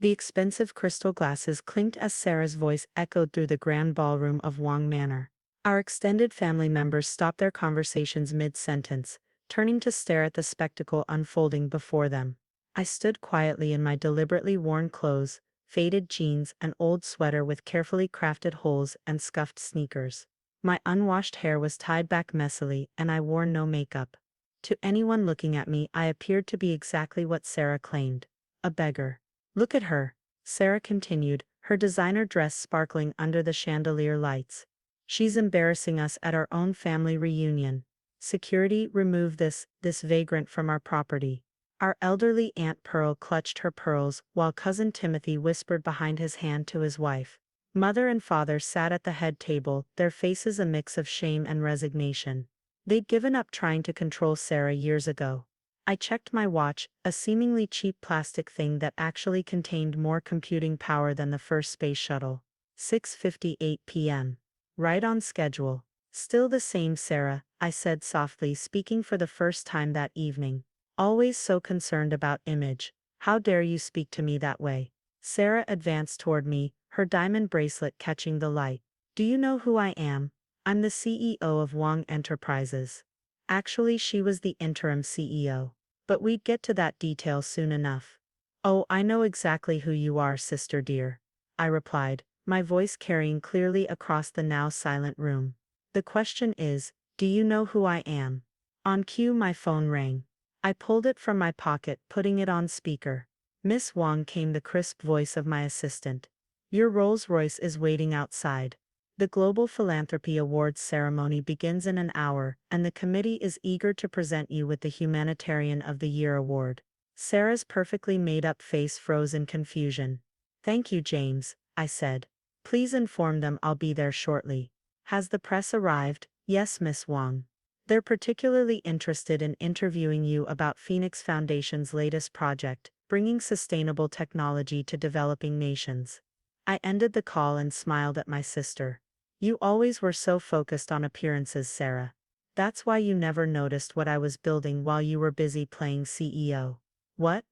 The expensive crystal glasses clinked as Sarah's voice echoed through the grand ballroom of Wang Manor. Our extended family members stopped their conversations mid-sentence, turning to stare at the spectacle unfolding before them. I stood quietly in my deliberately worn clothes, faded jeans, and old sweater with carefully crafted holes and scuffed sneakers. My unwashed hair was tied back messily, and I wore no makeup. To anyone looking at me, I appeared to be exactly what Sarah claimed: a beggar. Look at her, Sarah continued, her designer dress sparkling under the chandelier lights. She's embarrassing us at our own family reunion. Security, remove this vagrant from our property. Our elderly Aunt Pearl clutched her pearls while Cousin Timothy whispered behind his hand to his wife. Mother and father sat at the head table, their faces a mix of shame and resignation. They'd given up trying to control Sarah years ago. I checked my watch, a seemingly cheap plastic thing that actually contained more computing power than the first space shuttle. 6:58 p.m. Right on schedule. Still the same, Sarah, I said softly, speaking for the first time that evening. Always so concerned about image. How dare you speak to me that way? Sarah advanced toward me, her diamond bracelet catching the light. Do you know who I am? I'm the CEO of Wang Enterprises. Actually, she was the interim CEO. But we'd get to that detail soon enough. Oh, I know exactly who you are, sister dear, I replied, my voice carrying clearly across the now silent room. The question is, do you know who I am? On cue, my phone rang. I pulled it from my pocket, putting it on speaker. Miss Wang, came the crisp voice of my assistant. Your Rolls-Royce is waiting outside. The Global Philanthropy Awards ceremony begins in an hour, and the committee is eager to present you with the Humanitarian of the Year award. Sarah's perfectly made-up face froze in confusion. Thank you, James, I said. Please inform them I'll be there shortly. Has the press arrived? Yes, Miss Wang. They're particularly interested in interviewing you about Phoenix Foundation's latest project, bringing sustainable technology to developing nations. I ended the call and smiled at my sister. You always were so focused on appearances, Sarah. That's why you never noticed what I was building while you were busy playing CEO. What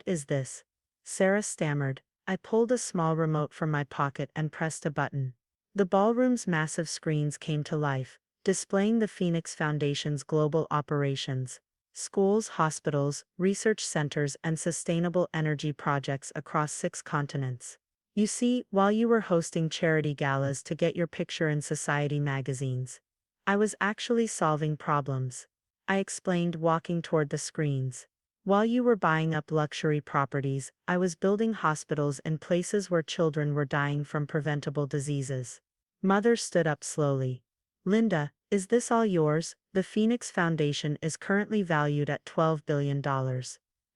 is this? Sarah stammered. I pulled a small remote from my pocket and pressed a button. The ballroom's massive screens came to life, displaying the Phoenix Foundation's global operations. Schools, hospitals, research centers, and sustainable energy projects across 6 continents. You see, while you were hosting charity galas to get your picture in society magazines, I was actually solving problems. I explained, walking toward the screens. While you were buying up luxury properties, I was building hospitals in places where children were dying from preventable diseases. Mother stood up slowly. Linda, is this all yours? The Phoenix Foundation is currently valued at $12 billion.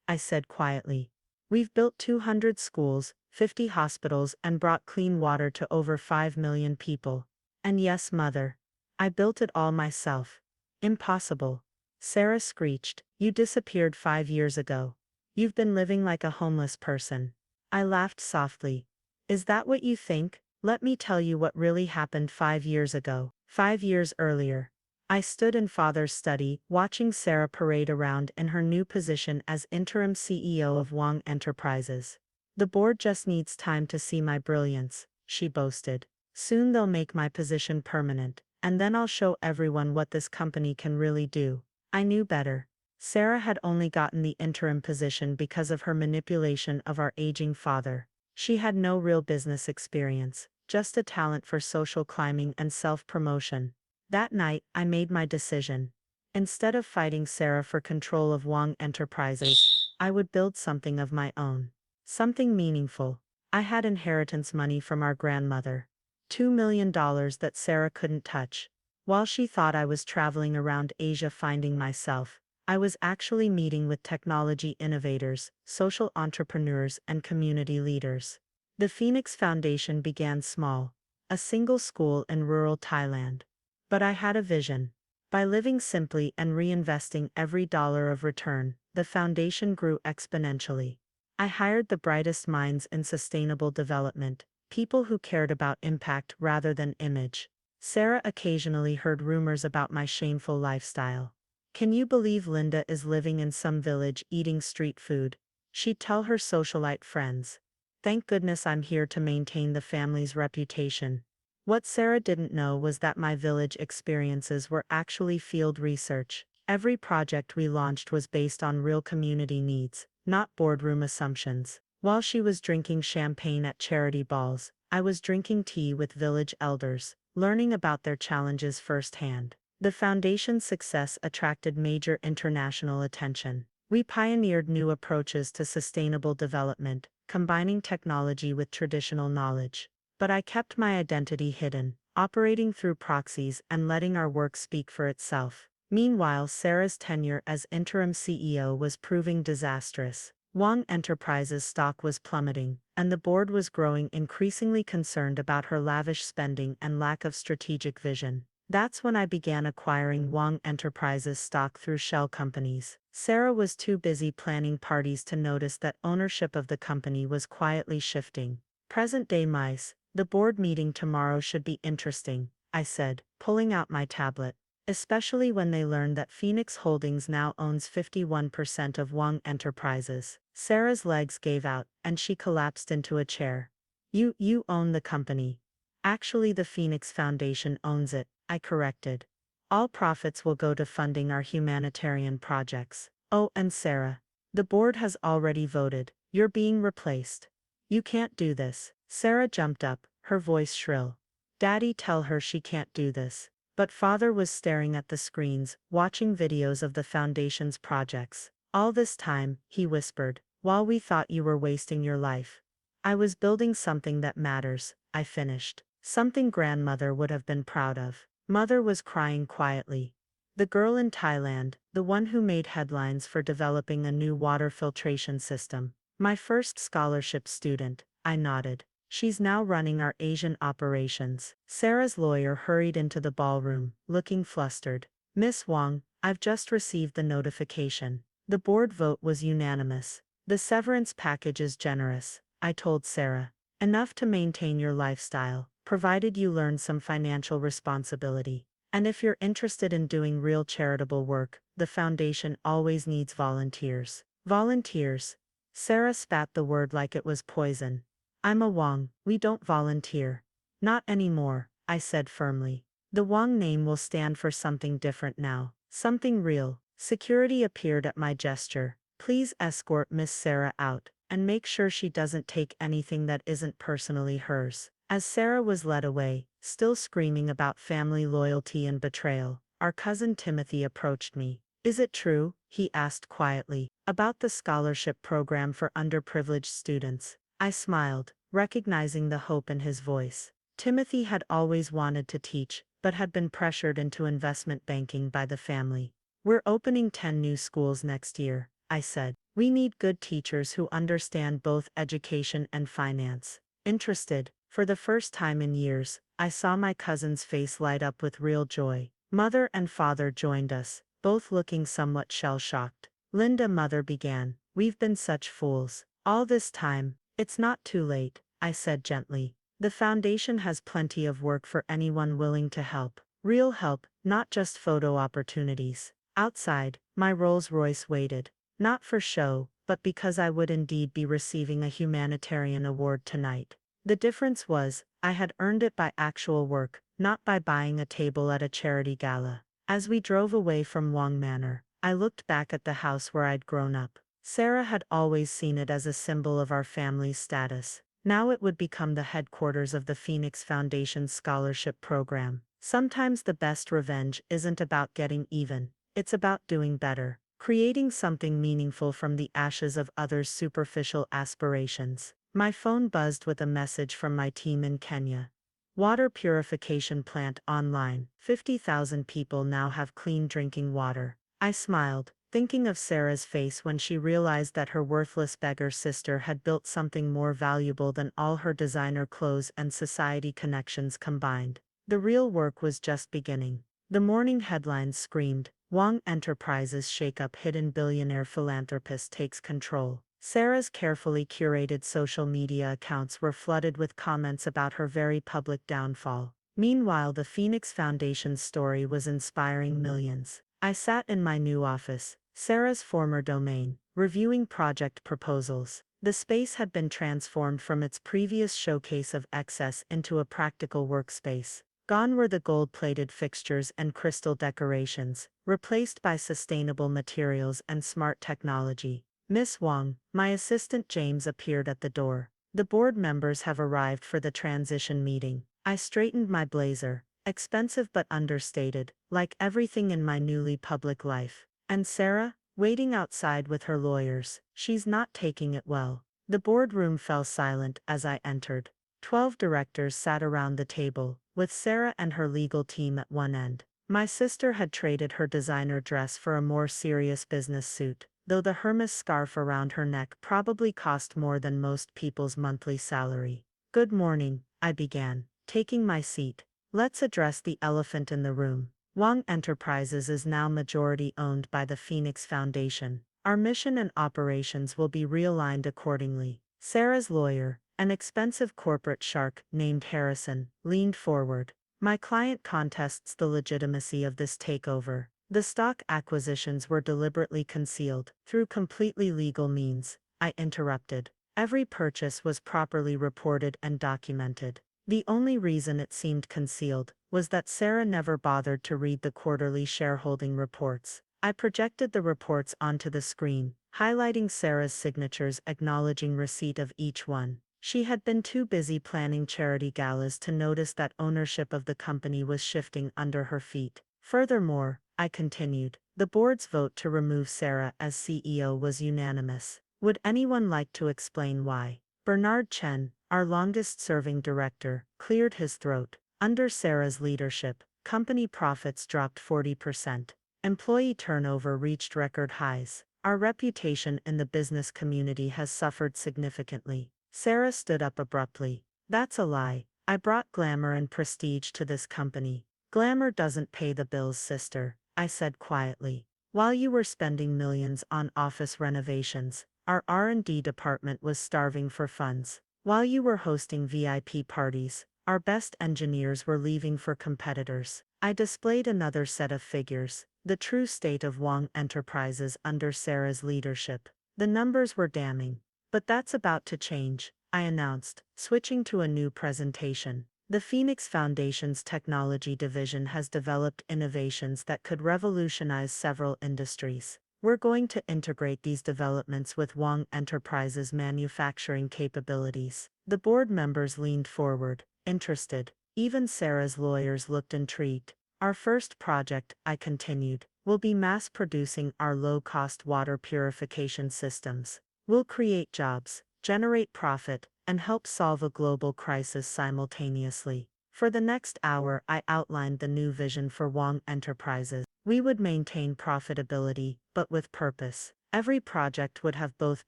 I said quietly. We've built 200 schools, 50 hospitals, and brought clean water to over 5 million people. And yes, Mother, I built it all myself. Impossible. Sarah screeched. You disappeared 5 years ago. You've been living like a homeless person. I laughed softly. Is that what you think? Let me tell you what really happened 5 years ago. 5 years earlier, I stood in Father's study, watching Sarah parade around in her new position as interim CEO of Wang Enterprises. The board just needs time to see my brilliance, she boasted. Soon they'll make my position permanent, and then I'll show everyone what this company can really do. I knew better. Sarah had only gotten the interim position because of her manipulation of our aging father. She had no real business experience, just a talent for social climbing and self-promotion. That night, I made my decision. Instead of fighting Sarah for control of Wang Enterprises, I would build something of my own. Something meaningful. I had inheritance money from our grandmother. $2 million that Sarah couldn't touch. While she thought I was traveling around Asia finding myself, I was actually meeting with technology innovators, social entrepreneurs, and community leaders. The Phoenix Foundation began small, a single school in rural Thailand. But I had a vision. By living simply and reinvesting every dollar of return, the foundation grew exponentially. I hired the brightest minds in sustainable development, people who cared about impact rather than image. Sarah occasionally heard rumors about my shameful lifestyle. Can you believe Linda is living in some village eating street food? She'd tell her socialite friends. Thank goodness I'm here to maintain the family's reputation. What Sarah didn't know was that my village experiences were actually field research. Every project we launched was based on real community needs, not boardroom assumptions. While she was drinking champagne at charity balls, I was drinking tea with village elders, learning about their challenges firsthand. The foundation's success attracted major international attention. We pioneered new approaches to sustainable development, combining technology with traditional knowledge. But I kept my identity hidden, operating through proxies and letting our work speak for itself. Meanwhile, Sarah's tenure as interim CEO was proving disastrous. Wang Enterprises' stock was plummeting, and the board was growing increasingly concerned about her lavish spending and lack of strategic vision. That's when I began acquiring Wang Enterprises stock through shell companies. Sarah was too busy planning parties to notice that ownership of the company was quietly shifting. Present-day mice, the board meeting tomorrow should be interesting, I said, pulling out my tablet. Especially when they learned that Phoenix Holdings now owns 51% of Wang Enterprises. Sarah's legs gave out, and she collapsed into a chair. You own the company. Actually, the Phoenix Foundation owns it, I corrected. All profits will go to funding our humanitarian projects. Oh, and Sarah. The board has already voted. You're being replaced. You can't do this. Sarah jumped up, her voice shrill. Daddy, tell her she can't do this. But father was staring at the screens, watching videos of the foundation's projects. All this time, he whispered, while we thought you were wasting your life. I was building something that matters, I finished. Something grandmother would have been proud of. Mother was crying quietly. The girl in Thailand, the one who made headlines for developing a new water filtration system. My first scholarship student, I nodded. She's now running our Asian operations. Sarah's lawyer hurried into the ballroom, looking flustered. Miss Wang, I've just received the notification. The board vote was unanimous. The severance package is generous, I told Sarah. Enough to maintain your lifestyle, provided you learn some financial responsibility. And if you're interested in doing real charitable work, the foundation always needs volunteers. Volunteers. Sarah spat the word like it was poison. I'm a Wang, we don't volunteer. Not anymore, I said firmly. The Wang name will stand for something different now. Something real. Security appeared at my gesture. Please escort Miss Sarah out, and make sure she doesn't take anything that isn't personally hers. As Sarah was led away, still screaming about family loyalty and betrayal, our cousin Timothy approached me. Is it true, he asked quietly, about the scholarship program for underprivileged students? I smiled, recognizing the hope in his voice. Timothy had always wanted to teach, but had been pressured into investment banking by the family. We're opening 10 new schools next year, I said. We need good teachers who understand both education and finance. Interested, for the first time in years, I saw my cousin's face light up with real joy. Mother and father joined us, both looking somewhat shell-shocked. Linda, mother began, we've been such fools. All this time. It's not too late, I said gently. The foundation has plenty of work for anyone willing to help. Real help, not just photo opportunities. Outside, my Rolls-Royce waited. Not for show, but because I would indeed be receiving a humanitarian award tonight. The difference was, I had earned it by actual work, not by buying a table at a charity gala. As we drove away from Wang Manor, I looked back at the house where I'd grown up. Sarah had always seen it as a symbol of our family's status. Now it would become the headquarters of the Phoenix Foundation Scholarship Program. Sometimes the best revenge isn't about getting even, it's about doing better, creating something meaningful from the ashes of others' superficial aspirations. My phone buzzed with a message from my team in Kenya. Water purification plant online. 50,000 people now have clean drinking water. I smiled, thinking of Sarah's face when she realized that her worthless beggar sister had built something more valuable than all her designer clothes and society connections combined. The real work was just beginning. The morning headlines screamed, Wang Enterprises shake-up, hidden billionaire philanthropist takes control. Sarah's carefully curated social media accounts were flooded with comments about her very public downfall. Meanwhile, the Phoenix Foundation's story was inspiring millions. I sat in my new office, Sarah's former domain, reviewing project proposals. The space had been transformed from its previous showcase of excess into a practical workspace. Gone were the gold-plated fixtures and crystal decorations, replaced by sustainable materials and smart technology. Miss Wang, my assistant James appeared at the door. The board members have arrived for the transition meeting. I straightened my blazer, expensive but understated, like everything in my newly public life. And Sarah, waiting outside with her lawyers, she's not taking it well. The boardroom fell silent as I entered. 12 directors sat around the table, with Sarah and her legal team at one end. My sister had traded her designer dress for a more serious business suit, though the Hermes scarf around her neck probably cost more than most people's monthly salary. Good morning, I began, taking my seat. Let's address the elephant in the room. Wang Enterprises is now majority owned by the Phoenix Foundation. Our mission and operations will be realigned accordingly. Sarah's lawyer, an expensive corporate shark named Harrison, leaned forward. My client contests the legitimacy of this takeover. The stock acquisitions were deliberately concealed, through completely legal means, I interrupted. Every purchase was properly reported and documented. The only reason it seemed concealed was that Sarah never bothered to read the quarterly shareholding reports. I projected the reports onto the screen, highlighting Sarah's signatures acknowledging receipt of each one. She had been too busy planning charity galas to notice that ownership of the company was shifting under her feet. Furthermore, I continued, the board's vote to remove Sarah as CEO was unanimous. Would anyone like to explain why? Bernard Chen, our longest-serving director, cleared his throat. Under Sarah's leadership, company profits dropped 40%. Employee turnover reached record highs. Our reputation in the business community has suffered significantly. Sarah stood up abruptly. That's a lie. I brought glamour and prestige to this company. Glamour doesn't pay the bills, sister, I said quietly. While you were spending millions on office renovations, our R&D department was starving for funds. While you were hosting VIP parties, our best engineers were leaving for competitors. I displayed another set of figures, the true state of Wang Enterprises under Sarah's leadership. The numbers were damning. But that's about to change, I announced, switching to a new presentation. The Phoenix Foundation's technology division has developed innovations that could revolutionize several industries. We're going to integrate these developments with Wang Enterprises' manufacturing capabilities. The board members leaned forward, interested. Even Sarah's lawyers looked intrigued. Our first project, I continued, will be mass-producing our low-cost water purification systems. We'll create jobs, generate profit, and help solve a global crisis simultaneously. For the next hour, I outlined the new vision for Wang Enterprises. We would maintain profitability, but with purpose. Every project would have both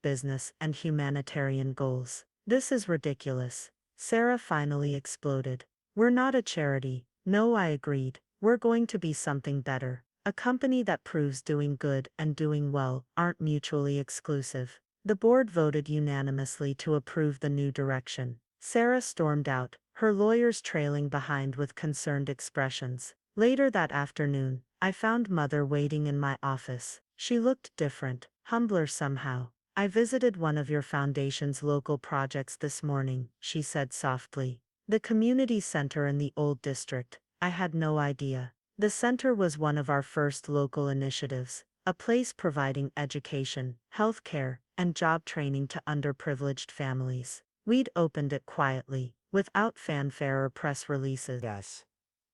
business and humanitarian goals. This is ridiculous. Sarah finally exploded. We're not a charity. No, I agreed. We're going to be something better. A company that proves doing good and doing well aren't mutually exclusive. The board voted unanimously to approve the new direction. Sarah stormed out, her lawyers trailing behind with concerned expressions. Later that afternoon, I found Mother waiting in my office. She looked different, humbler somehow. I visited one of your foundation's local projects this morning, she said softly. The community center in the old district. I had no idea. The center was one of our first local initiatives, a place providing education, healthcare, and job training to underprivileged families. We'd opened it quietly, without fanfare or press releases. Yes.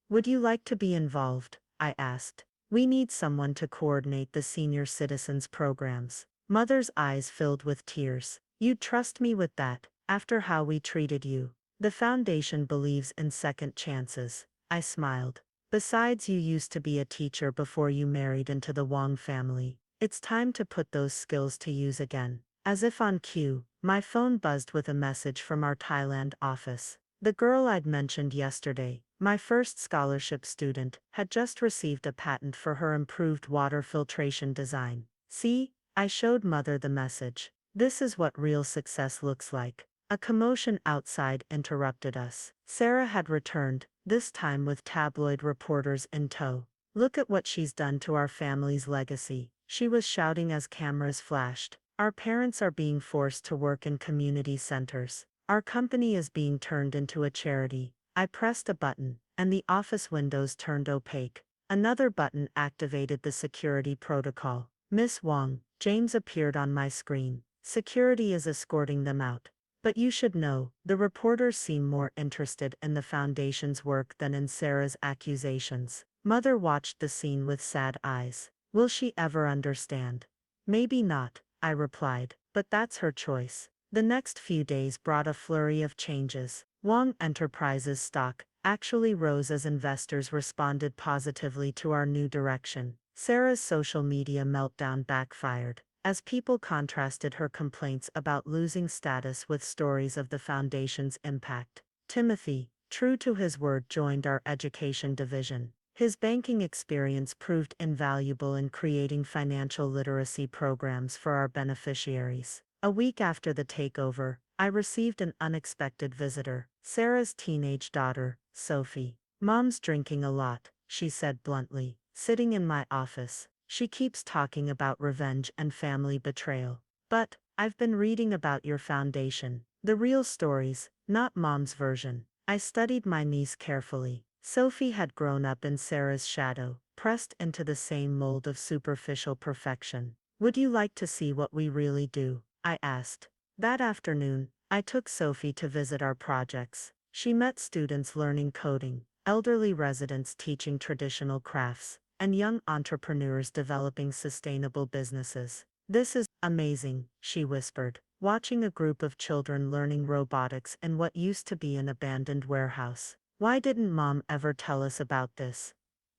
Would you like to be involved? I asked. We need someone to coordinate the senior citizens programs. Mother's eyes filled with tears. You'd trust me with that, after how we treated you. The foundation believes in second chances. I smiled. Besides, you used to be a teacher before you married into the Wang family. It's time to put those skills to use again. As if on cue, my phone buzzed with a message from our Thailand office. The girl I'd mentioned yesterday, my first scholarship student, had just received a patent for her improved water filtration design. See, I showed Mother the message. This is what real success looks like. A commotion outside interrupted us. Sarah had returned, this time with tabloid reporters in tow. Look at what she's done to our family's legacy, she was shouting as cameras flashed. Our parents are being forced to work in community centers. Our company is being turned into a charity. I pressed a button, and the office windows turned opaque. Another button activated the security protocol. Miss Wong, James appeared on my screen. Security is escorting them out. But you should know, the reporters seem more interested in the Foundation's work than in Sarah's accusations. Mother watched the scene with sad eyes. Will she ever understand? Maybe not, I replied, but that's her choice. The next few days brought a flurry of changes. Wong Enterprises stock actually rose as investors responded positively to our new direction. Sarah's social media meltdown backfired, as people contrasted her complaints about losing status with stories of the Foundation's impact. Timothy, true to his word, joined our education division. His banking experience proved invaluable in creating financial literacy programs for our beneficiaries. A week after the takeover, I received an unexpected visitor, Sarah's teenage daughter, Sophie. "Mom's drinking a lot," she said bluntly, sitting in my office. "She keeps talking about revenge and family betrayal. But, I've been reading about your foundation. The real stories, not Mom's version." I studied my niece carefully. Sophie had grown up in Sarah's shadow, pressed into the same mold of superficial perfection. "Would you like to see what we really do?" I asked. That afternoon, I took Sophie to visit our projects. She met students learning coding, elderly residents teaching traditional crafts, and young entrepreneurs developing sustainable businesses. "This is amazing," she whispered, watching a group of children learning robotics in what used to be an abandoned warehouse. "Why didn't Mom ever tell us about this?"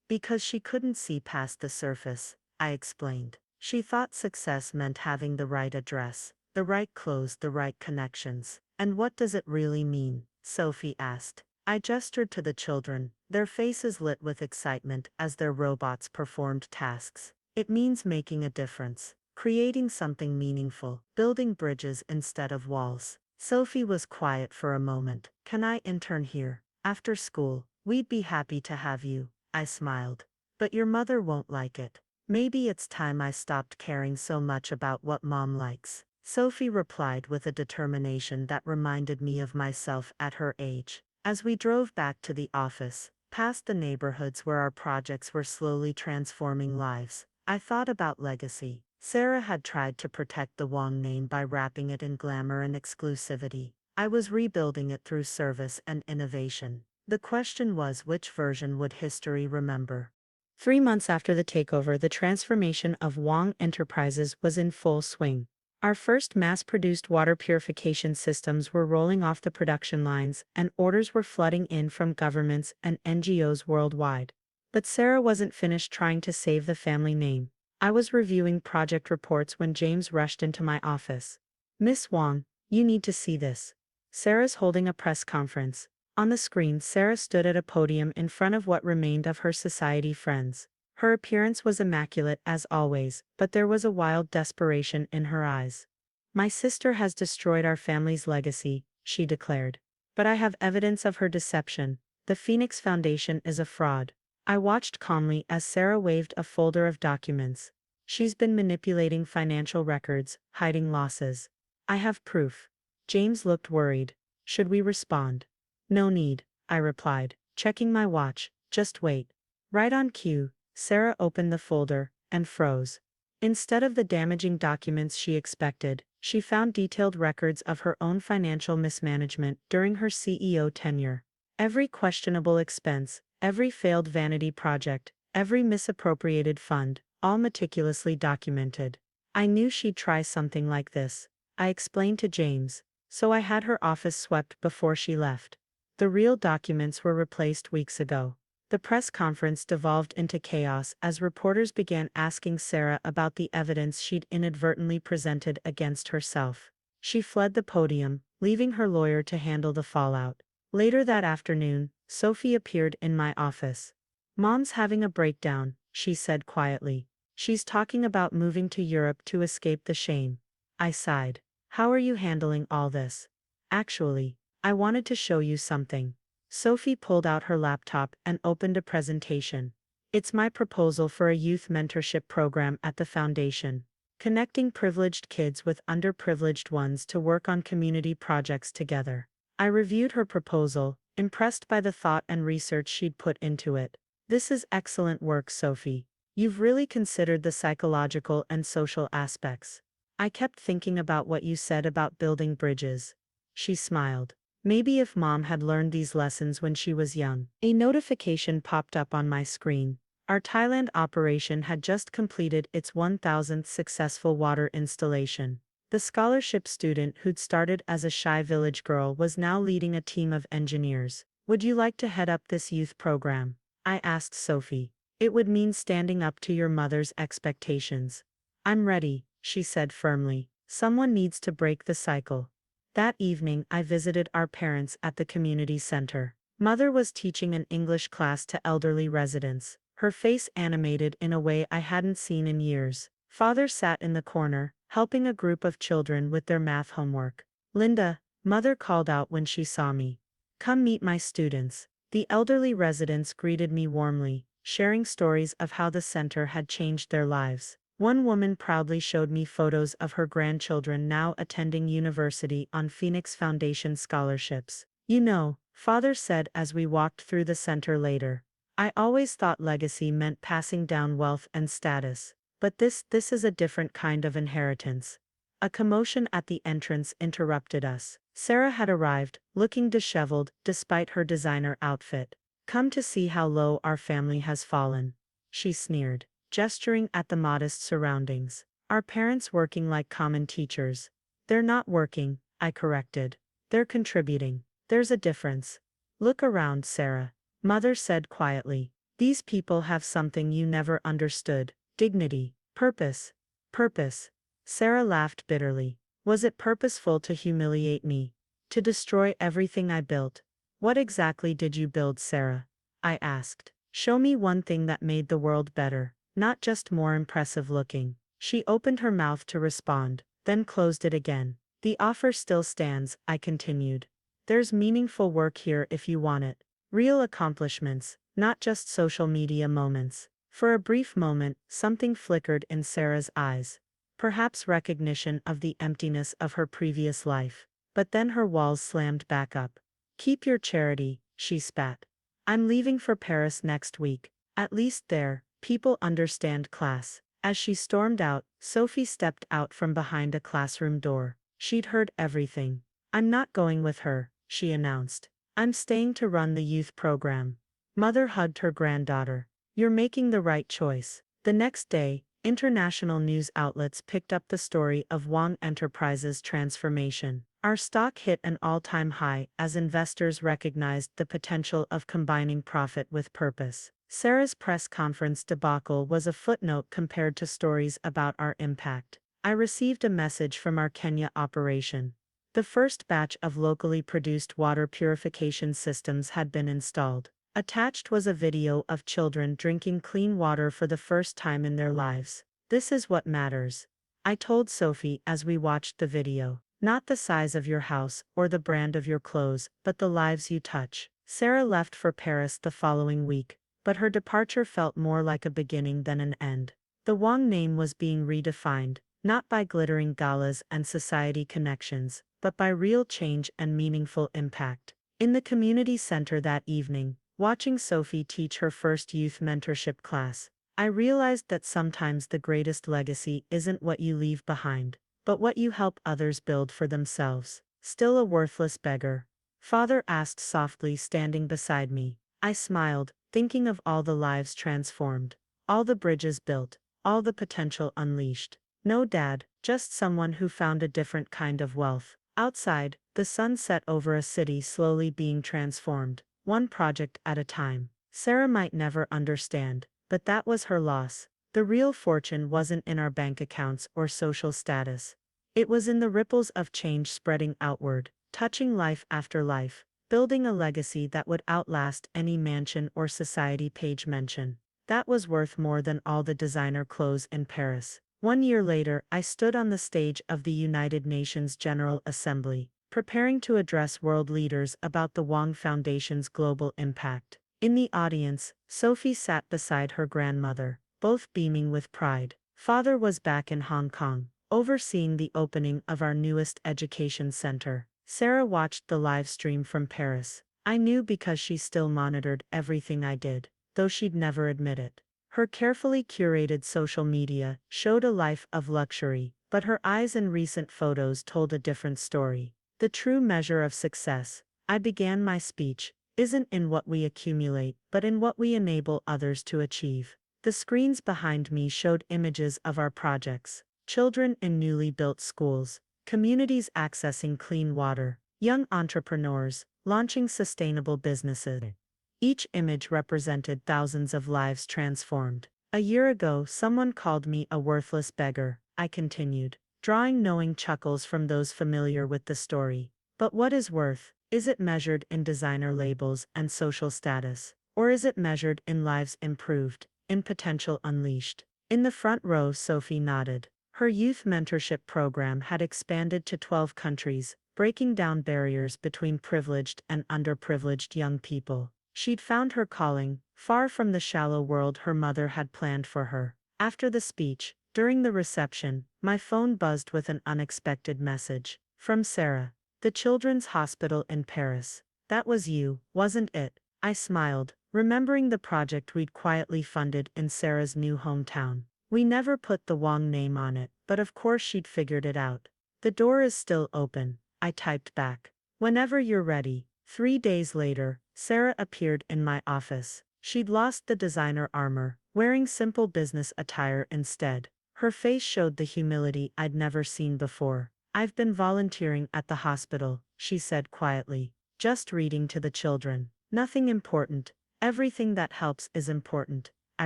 "Because she couldn't see past the surface," I explained. "She thought success meant having the right address, the right clothes, the right connections." "And what does it really mean?" Sophie asked. I gestured to the children, their faces lit with excitement as their robots performed tasks. "It means making a difference, creating something meaningful, building bridges instead of walls." Sophie was quiet for a moment. "Can I intern here? After school, we'd be happy to have you," I smiled. "But your mother won't like it." "Maybe it's time I stopped caring so much about what Mom likes," Sophie replied with a determination that reminded me of myself at her age. As we drove back to the office, past the neighborhoods where our projects were slowly transforming lives, I thought about legacy. Sarah had tried to protect the Wong name by wrapping it in glamour and exclusivity. I was rebuilding it through service and innovation. The question was, which version would history remember? 3 months after the takeover, the transformation of Wong Enterprises was in full swing. Our first mass-produced water purification systems were rolling off the production lines, and orders were flooding in from governments and NGOs worldwide. But Sarah wasn't finished trying to save the family name. I was reviewing project reports when James rushed into my office. "Miss Wong, you need to see this." Sarah's holding a press conference. On the screen, Sarah stood at a podium in front of what remained of her society friends. Her appearance was immaculate as always, but there was a wild desperation in her eyes. "My sister has destroyed our family's legacy," she declared. "But I have evidence of her deception. The Phoenix Foundation is a fraud." I watched calmly as Sarah waved a folder of documents. "She's been manipulating financial records, hiding losses. I have proof." James looked worried. "Should we respond?" "No need," I replied, checking my watch. "Just wait." Right on cue, Sarah opened the folder and froze. Instead of the damaging documents she expected, she found detailed records of her own financial mismanagement during her CEO tenure. Every questionable expense, every failed vanity project, every misappropriated fund, all meticulously documented. I knew she'd try something like this, I explained to James, so I had her office swept before she left. The real documents were replaced weeks ago. The press conference devolved into chaos as reporters began asking Sarah about the evidence she'd inadvertently presented against herself. She fled the podium, leaving her lawyer to handle the fallout. Later that afternoon, Sophie appeared in my office. "Mom's having a breakdown," she said quietly. "She's talking about moving to Europe to escape the shame." I sighed. "How are you handling all this?" "Actually, I wanted to show you something." Sophie pulled out her laptop and opened a presentation. "It's my proposal for a youth mentorship program at the foundation." connecting privileged kids with underprivileged ones to work on community projects together. I reviewed her proposal, impressed by the thought and research she'd put into it. This is excellent work, Sophie. You've really considered the psychological and social aspects. I kept thinking about what you said about building bridges. She smiled. Maybe if Mom had learned these lessons when she was young. A notification popped up on my screen. Our Thailand operation had just completed its 1,000th successful water installation. The scholarship student who'd started as a shy village girl was now leading a team of engineers. Would you like to head up this youth program? I asked Sophie. It would mean standing up to your mother's expectations. I'm ready, she said firmly. Someone needs to break the cycle. That evening, I visited our parents at the community center. Mother was teaching an English class to elderly residents, her face animated in a way I hadn't seen in years. Father sat in the corner, helping a group of children with their math homework. Linda, Mother called out when she saw me. Come meet my students. The elderly residents greeted me warmly, sharing stories of how the center had changed their lives. One woman proudly showed me photos of her grandchildren now attending university on Phoenix Foundation scholarships. You know, Father said as we walked through the center later. I always thought legacy meant passing down wealth and status. But this is a different kind of inheritance. A commotion at the entrance interrupted us. Sarah had arrived, looking disheveled despite her designer outfit. Come to see how low our family has fallen, she sneered, gesturing at the modest surroundings. Our parents working like common teachers. They're not working, I corrected. They're contributing. There's a difference. Look around, Sarah. Mother said quietly. These people have something you never understood. Dignity. Purpose. Purpose. Sarah laughed bitterly. Was it purposeful to humiliate me? To destroy everything I built? What exactly did you build, Sarah? I asked. Show me one thing that made the world better, not just more impressive looking. She opened her mouth to respond, then closed it again. The offer still stands, I continued. There's meaningful work here if you want it. Real accomplishments, not just social media moments. For a brief moment, something flickered in Sarah's eyes. Perhaps recognition of the emptiness of her previous life. But then her walls slammed back up. Keep your charity, she spat. I'm leaving for Paris next week. At least there, people understand class. As she stormed out, Sophie stepped out from behind a classroom door. She'd heard everything. I'm not going with her, she announced. I'm staying to run the youth program. Mother hugged her granddaughter. You're making the right choice. The next day, international news outlets picked up the story of Wang Enterprises' transformation. Our stock hit an all-time high as investors recognized the potential of combining profit with purpose. Sarah's press conference debacle was a footnote compared to stories about our impact. I received a message from our Kenya operation. The first batch of locally produced water purification systems had been installed. Attached was a video of children drinking clean water for the first time in their lives. This is what matters, I told Sophie as we watched the video. Not the size of your house or the brand of your clothes, but the lives you touch. Sarah left for Paris the following week, but her departure felt more like a beginning than an end. The Wang name was being redefined, not by glittering galas and society connections, but by real change and meaningful impact. In the community center that evening, watching Sophie teach her first youth mentorship class, I realized that sometimes the greatest legacy isn't what you leave behind, but what you help others build for themselves. Still a worthless beggar? Father asked softly, standing beside me. I smiled, thinking of all the lives transformed, all the bridges built, all the potential unleashed. No, Dad, just someone who found a different kind of wealth. Outside, the sun set over a city slowly being transformed, one project at a time. Sarah might never understand, but that was her loss. The real fortune wasn't in our bank accounts or social status. It was in the ripples of change spreading outward, touching life after life, building a legacy that would outlast any mansion or society page mention. That was worth more than all the designer clothes in Paris. 1 year later, I stood on the stage of the United Nations General Assembly, preparing to address world leaders about the Wang Foundation's global impact. In the audience, Sophie sat beside her grandmother, both beaming with pride. Father was back in Hong Kong, overseeing the opening of our newest education center. Sarah watched the live stream from Paris. I knew because she still monitored everything I did, though she'd never admit it. Her carefully curated social media showed a life of luxury, but her eyes in recent photos told a different story. The true measure of success, I began my speech, isn't in what we accumulate, but in what we enable others to achieve. The screens behind me showed images of our projects: children in newly built schools, communities accessing clean water, young entrepreneurs launching sustainable businesses. Each image represented thousands of lives transformed. A year ago, someone called me a worthless beggar, I continued, drawing knowing chuckles from those familiar with the story. But what is worth? Is it measured in designer labels and social status? Or is it measured in lives improved, in potential unleashed? In the front row, Sophie nodded. Her youth mentorship program had expanded to 12 countries, breaking down barriers between privileged and underprivileged young people. She'd found her calling, far from the shallow world her mother had planned for her. After the speech, during the reception, my phone buzzed with an unexpected message. From Sarah. The Children's Hospital in Paris. That was you, wasn't it? I smiled, remembering the project we'd quietly funded in Sarah's new hometown. We never put the Wong name on it, but of course she'd figured it out. The door is still open, I typed back. Whenever you're ready. 3 days later, Sarah appeared in my office. She'd lost the designer armor, wearing simple business attire instead. Her face showed the humility I'd never seen before. I've been volunteering at the hospital, she said quietly. Just reading to the children. Nothing important. Everything that helps is important, I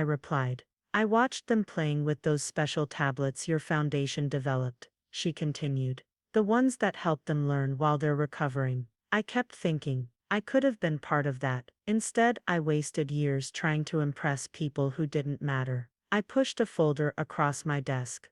replied. I watched them playing with those special tablets your foundation developed, she continued. The ones that help them learn while they're recovering. I kept thinking, I could have been part of that. Instead, I wasted years trying to impress people who didn't matter. I pushed a folder across my desk.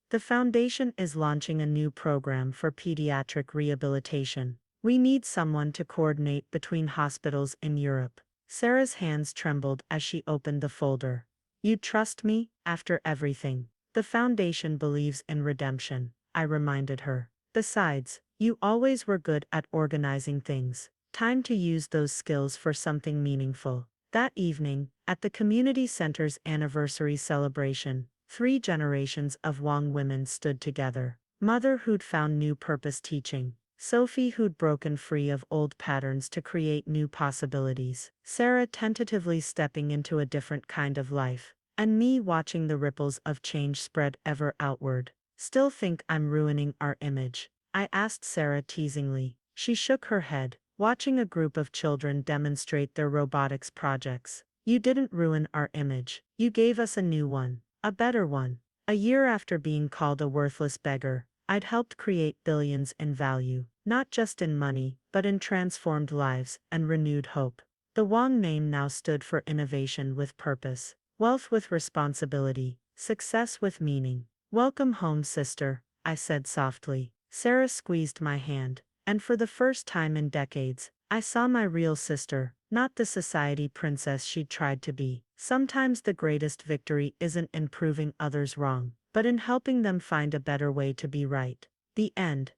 The foundation is launching a new program for pediatric rehabilitation. We need someone to coordinate between hospitals in Europe. Sarah's hands trembled as she opened the folder. You trust me, after everything. The foundation believes in redemption, I reminded her. Besides, you always were good at organizing things. Time to use those skills for something meaningful. That evening, at the community center's anniversary celebration, 3 generations of Wong women stood together. Mother who'd found new purpose teaching. Sophie who'd broken free of old patterns to create new possibilities. Sarah tentatively stepping into a different kind of life. And me watching the ripples of change spread ever outward. Still think I'm ruining our image? I asked Sarah teasingly. She shook her head, watching a group of children demonstrate their robotics projects. You didn't ruin our image. You gave us a new one. A better one. A year after being called a worthless beggar, I'd helped create billions in value, not just in money, but in transformed lives and renewed hope. The Wong name now stood for innovation with purpose, wealth with responsibility, success with meaning. Welcome home, sister, I said softly. Sarah squeezed my hand, and for the first time in decades, I saw my real sister, not the society princess she'd tried to be. Sometimes the greatest victory isn't in proving others wrong, but in helping them find a better way to be right. The end.